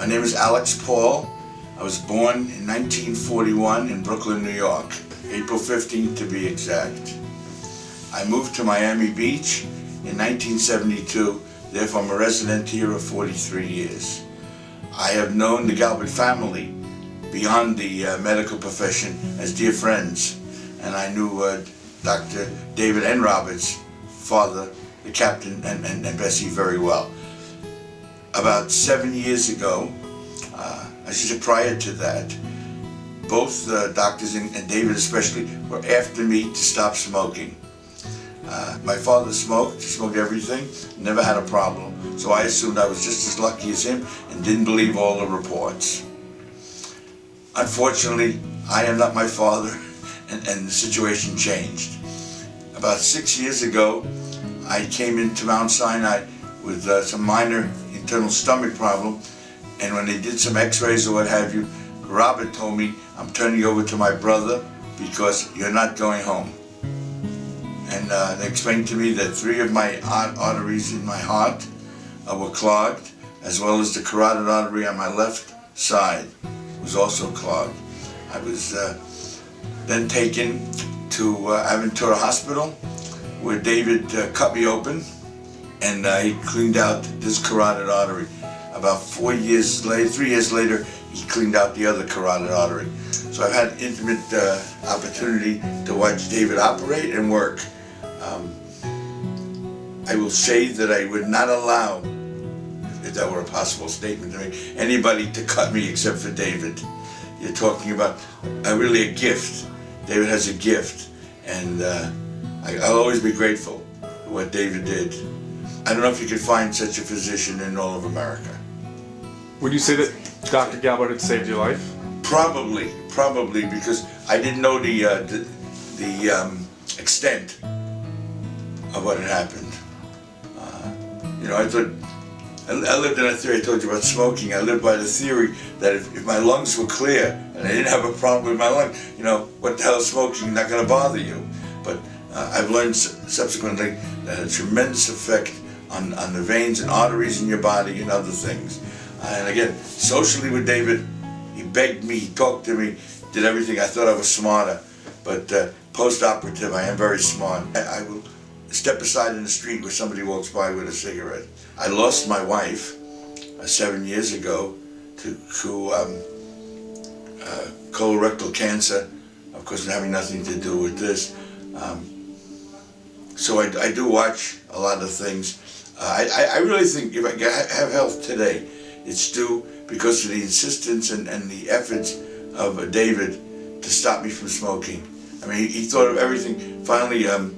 My name is Alex Paul. I was born in 1941 in Brooklyn, New York, April 15th to be exact. I moved to Miami Beach in 1972, therefore I'm a resident here of 43 years. I have known the Galbut family beyond the medical profession as dear friends, and I knew Dr. David and Robert's father, the captain, and Bessie very well. About 7 years ago, I should say prior to that, both doctors and David especially were after me to stop smoking. My father smoked, he smoked everything, never had a problem, so I assumed I was just as lucky as him and didn't believe all the reports. Unfortunately, I am not my father, and the situation changed. About 6 years ago, I came into Mount Sinai with some minor internal stomach problem, and when they did some x-rays or what have you, Robert told me, I'm turning you over to my brother because you're not going home. And they explained to me that 3 of my arteries in my heart were clogged, as well as the carotid artery on my left side was also clogged. I was then taken to Aventura Hospital, where David cut me open, and he cleaned out this carotid artery. About 3 years later, he cleaned out the other carotid artery. So I've had intimate opportunity to watch David operate and work. I will say that I would not allow, if that were a possible statement to make, anybody to cut me except for David. You're talking about really a gift. David has a gift, and I'll always be grateful for what David did. I don't know if you could find such a physician in all of America. Would you say that Dr. Galbut had saved your life? Probably, because I didn't know the extent of what had happened. I thought, I lived in a theory, I told you about smoking, I lived by the theory that if my lungs were clear and I didn't have a problem with my lung, what the hell is smoking, not going to bother you. But I've learned subsequently that a tremendous effect on the veins and arteries in your body and other things. And again, socially with David, he begged me, he talked to me, did everything. I thought I was smarter, but post-operative, I am very smart. I will step aside in the street where somebody walks by with a cigarette. I lost my wife 7 years ago to colorectal cancer, of course having nothing to do with this. So I do watch a lot of things. I really think if I have health today, it's due because of the insistence and the efforts of David to stop me from smoking. I mean, he thought of everything. Finally, a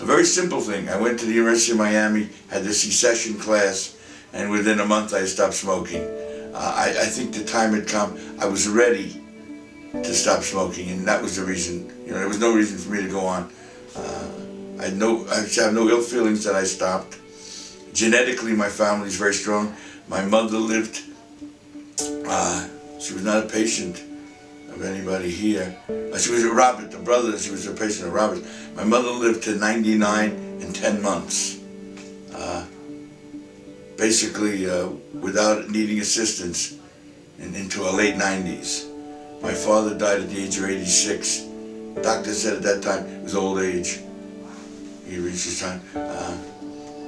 very simple thing. I went to the University of Miami, had the secession class, and within a month I stopped smoking. I think the time had come. I was ready to stop smoking, and that was the reason. There was no reason for me to go on. I have no ill feelings that I stopped. Genetically, my family is very strong. My mother lived, she was not a patient of anybody here. She was a Robert, the brother, she was a patient of Robert's. My mother lived to 99 and 10 months. Basically, without needing assistance into her late 90s. My father died at the age of 86. Doctor said at that time it was old age. He reached his time.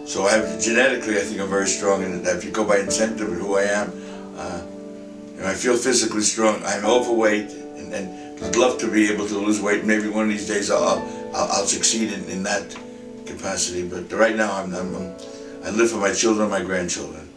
So genetically, I think I'm very strong, and if you go by incentive of who I am, I feel physically strong. I'm overweight, and would love to be able to lose weight. Maybe one of these days I'll succeed in that capacity. But right now I live for my children and my grandchildren.